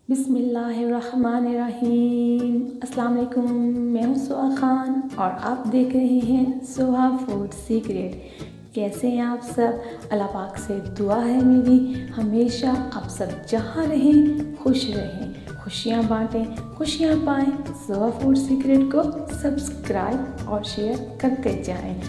बिस्मिल्लाहिर्रहमानिर्रहीम। अस्सलाम वालेकुम। मैं हूँ सुहा खान और आप देख रहे हैं सुहा फूड सीक्रेट। कैसे हैं आप सब? अल्लाह पाक से दुआ है मेरी हमेशा आप सब जहाँ रहें खुश रहें, खुशियाँ बांटें, खुशियाँ पाएँ। सुहा फूड सीक्रेट को सब्सक्राइब और शेयर करते जाएं।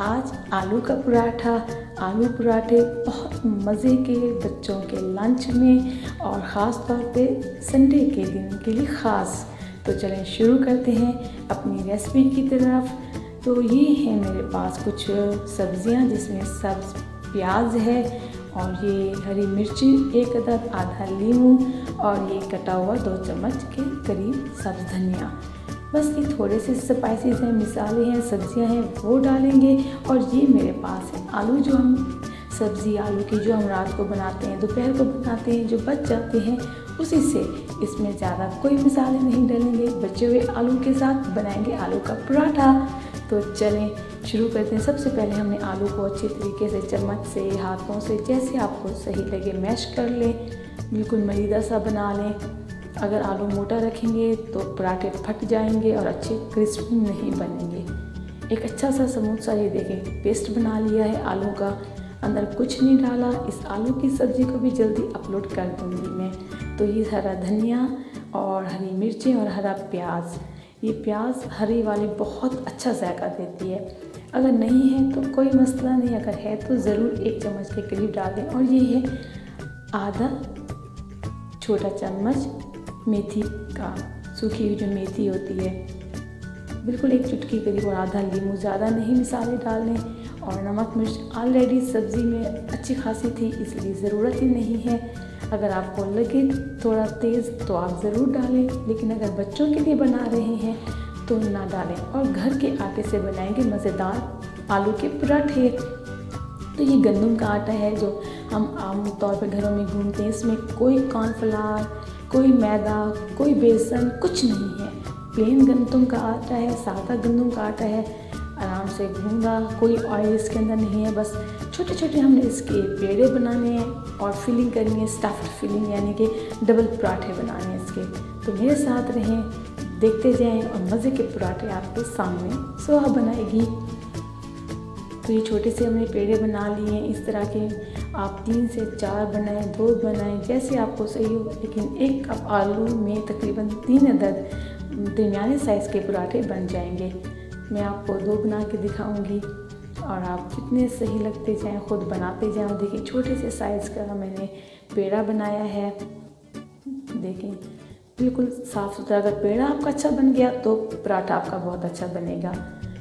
आज आलू का पराठा, आलू पराठे बहुत मज़े के बच्चों के लंच में और ख़ास तौर पे संडे के दिन के लिए ख़ास। तो चलें शुरू करते हैं अपनी रेसिपी की तरफ। तो ये है मेरे पास कुछ सब्ज़ियां जिसमें सब्ज़ प्याज है और ये हरी मिर्ची एक अदद, आधा लीमू और ये कटा हुआ 2 चम्मच के करीब सब्ज़ धनिया। बस ये थोड़े से स्पाइसेस हैं, मिसाले हैं, सब्जियां हैं वो डालेंगे। और ये मेरे पास है आलू, जो हम सब्ज़ी आलू की जो हम रात को बनाते हैं, दोपहर को बनाते हैं, जो बच जाते हैं उसी से। इसमें ज़्यादा कोई मसाले नहीं डालेंगे, बचे हुए आलू के साथ बनाएंगे आलू का पराठा। तो चलें शुरू करते हैं। सबसे पहले हमने आलू को अच्छी तरीके से चम्मच से, हाथों से, जैसे आपको सही लगे मैश कर लें, बिल्कुल मलीदा सा बना लें। अगर आलू मोटा रखेंगे तो पराठे फट जाएंगे और अच्छे क्रिस्पी नहीं बनेंगे। एक अच्छा सा समोसा ये देखें पेस्ट बना लिया है आलू का, अंदर कुछ नहीं डाला। इस आलू की सब्ज़ी को भी जल्दी अपलोड कर दूँगी मैं। तो ये हरा धनिया और हरी मिर्चें और हरा प्याज, ये प्याज हरी वाली बहुत अच्छा जायका देती है। अगर नहीं है तो कोई मसला नहीं, अगर है तो ज़रूर 1 चम्मच के करीब डाल दें। और ये है आधा छोटा चम्मच मेथी का, सूखी हुई जो मेथी होती है, बिल्कुल 1 चुटकी करीब, और आधा लीमू, ज़्यादा नहीं मसाले डालने। और नमक मिर्च ऑलरेडी सब्ज़ी में अच्छी खासी थी इसलिए ज़रूरत ही नहीं है। अगर आपको लगे थोड़ा तेज़ तो आप ज़रूर डालें, लेकिन अगर बच्चों के लिए बना रहे हैं तो ना डालें। और घर के आटे से बनाएंगे मज़ेदार आलू के पराठे। तो ये गंदम का आटा है जो हम आम तौर पर घरों में गूंथते हैं। इसमें कोई कॉर्नफ्लावर, कोई मैदा, कोई बेसन, कुछ नहीं है। प्लेन गंदम का आटा है, सादा गंदम का आटा है, आराम से गूंदा, कोई ऑयल इसके अंदर नहीं है। बस छोटे छोटे हमने इसके पेड़े बनाने हैं और फिलिंग करनी है, स्टफ्ड फिलिंग, यानी कि डबल पराठे बनाने हैं इसके। तो मेरे साथ रहें, देखते जाएं और मज़े के पराठे आपके सामने सुहा बनाएगी। तो ये छोटे से हमने पेड़े बना लिए हैं इस तरह के। आप 3 से 4 बनाएं, 2 बनाएं, जैसे आपको सही हो। लेकिन 1 कप आलू में तकरीबन 3 अदद दरमियाने साइज़ के पराठे बन जाएंगे। मैं आपको 2 बना के दिखाऊंगी और आप जितने सही लगते जाएं खुद बनाते जाएं। देखिए छोटे से साइज़ का मैंने पेड़ा बनाया है, देखें बिल्कुल साफ़ सुथरा। अगर पेड़ा आपका अच्छा बन गया तो पराठा आपका बहुत अच्छा बनेगा,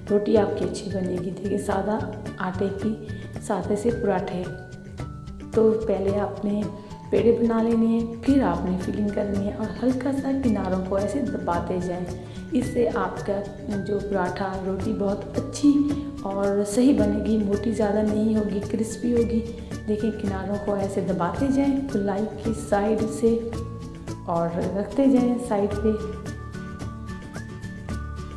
रोटी आपकी अच्छी बनेगी। देखिए सादा आटे की सादे से पराठे। तो पहले आपने पेड़े बना लेने हैं, फिर आपने फिलिंग करनी है और हल्का सा किनारों को ऐसे दबाते जाएं। इससे आपका जो पराठा रोटी बहुत अच्छी और सही बनेगी, मोटी ज़्यादा नहीं होगी, क्रिस्पी होगी। देखिए किनारों को ऐसे दबाते जाएं गोलाई की साइड से और रखते जाएं साइड पे।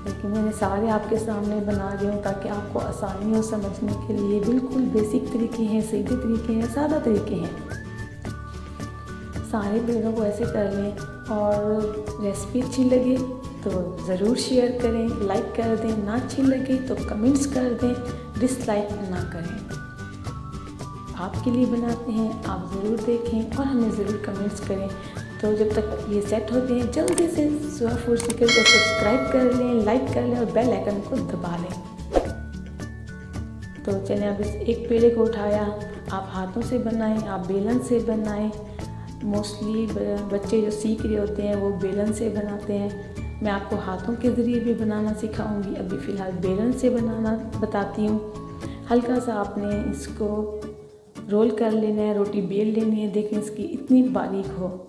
लेकिन मैंने सारे आपके सामने बना रही हूँ ताकि आपको आसानी हो समझने के लिए। बिल्कुल बेसिक तरीके हैं, सीधे तरीके हैं, सादा तरीके हैं। सारे पेड़ों को ऐसे कर लें और रेसिपी अच्छी लगे तो ज़रूर शेयर करें, लाइक कर दें। ना अच्छी लगे तो कमेंट्स कर दें, डिसलाइक ना करें। आपके लिए बनाते हैं, आप ज़रूर देखें और हमें ज़रूर कमेंट्स करें। तो जब तक ये सेट होते हैं जल्दी से सुहा फूड सीक्रेट को सब्सक्राइब कर लें, लाइक कर लें और बेल आइकन को दबा लें। तो चलें, अब इस एक पेड़े को उठाया, आप हाथों से बनाएं, आप बेलन से बनाएं। मोस्टली बच्चे जो सीख रहे होते हैं वो बेलन से बनाते हैं। मैं आपको हाथों के ज़रिए भी बनाना सिखाऊंगी, अभी फ़िलहाल बेलन से बनाना बताती हूँ। हल्का सा आपने इसको रोल कर लेना है, रोटी बेल लेनी है। देखें इसकी इतनी बारीक हो।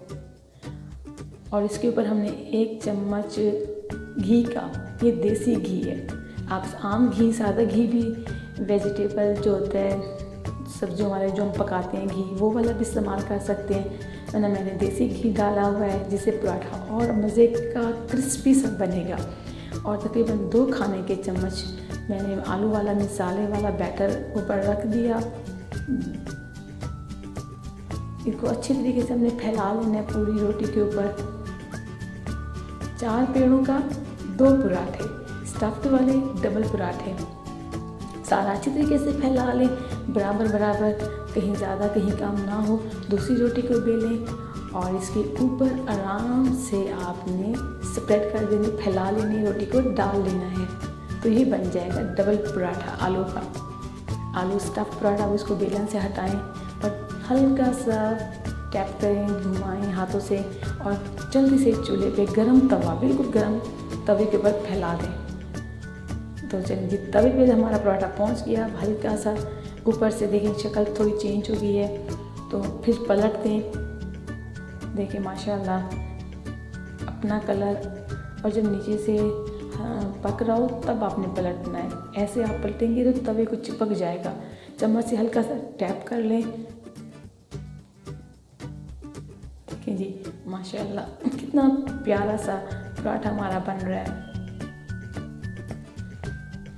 और इसके ऊपर हमने 1 चम्मच घी का, ये देसी घी है, आप आम घी, सादा घी भी, वेजिटेबल जो होता है सब्जियों वाले जो हम पकाते हैं घी, वो वाला भी इस्तेमाल कर सकते हैं। मैंने देसी घी डाला हुआ है जिससे पराठा और मज़े का क्रिस्पी सा बनेगा। और तकरीबन 2 खाने के चम्मच मैंने आलू वाला मिसाले वाला बैटर ऊपर रख दिया। इसको अच्छी तरीके से हमने फैला लेना है पूरी रोटी के ऊपर। 4 पेड़ों का 2 पराठे, स्टफ्ड वाले डबल पराठे। सारा अच्छी तरीके से फैला लें, बराबर बराबर, कहीं ज़्यादा कहीं कम ना हो। दूसरी रोटी को बेलें और इसके ऊपर आराम से आपने स्प्रेड कर देनी, फैला लेनी, रोटी को डाल लेना है। तो ये बन जाएगा डबल पराठा आलू का। आलू स्टफ पराठा। अब इसको बेलन से हटाएं और हल्का सा टैप करें, घुमाएं हाथों से और जल्दी से चूल्हे पे गरम तवा, बिल्कुल गरम तवे के ऊपर फैला दें। तो चलिए तवे पे हमारा पराठा पहुंच गया। हल्का सा ऊपर से देखें शक्ल थोड़ी चेंज हो गई है, तो फिर पलट दें। देखिए माशाल्लाह अपना कलर, और जब नीचे से पक रहा हो तब आपने पलटना है। ऐसे आप पलटेंगे तो तवे को चिपक जाएगा। चम्मच से हल्का सा टैप कर लें। देखिए जी माशाल्लाह कितना प्यारा सा पराठा हमारा बन रहा है।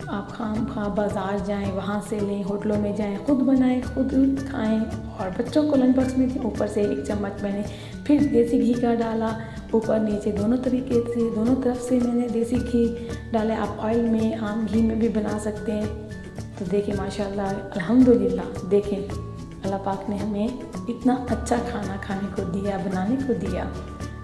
आप खाम बाज़ार जाएं, वहाँ से लें, होटलों में जाएं, खुद बनाएं, खुद खाएं और बच्चों को लंच बॉक्स में ऊपर से 1 चम्मच मैंने फिर देसी घी का डाला, ऊपर नीचे दोनों तरीके से, दोनों तरफ से मैंने देसी घी डाला। आप ऑयल में, आम घी में भी बना सकते हैं। तो देखिए माशाल्लाह अल्हम्दुलिल्लाह, देखें अल्लाह पाक ने हमें इतना अच्छा खाना खाने को दिया, बनाने को दिया।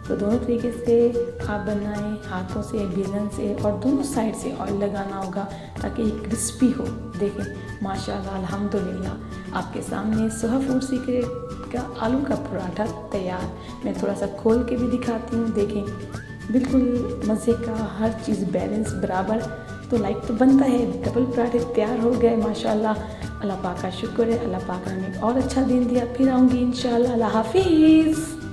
तो दोनों तरीके से आप बनाएं, हाथों से, बेलन से, और दोनों साइड से ऑयल लगाना होगा ताकि ये क्रिस्पी हो। देखें माशाल्लाह अल्हम्दुलिल्लाह आपके सामने सुहा फूड सीक्रेट का आलू का पराठा तैयार। मैं थोड़ा सा खोल के भी दिखाती हूँ। देखें बिल्कुल मज़े का, हर चीज़ बैलेंस बराबर। तो लाइक तो बनता है। डबल पराठे तैयार हो गए माशाल्लाह। अल्लाह पाक का शुक्र है, अल्लाह पाक ने हमें और अच्छा दिन दिया। फिर आऊँगी इंशाल्लाह। अल्लाह हाफिज़।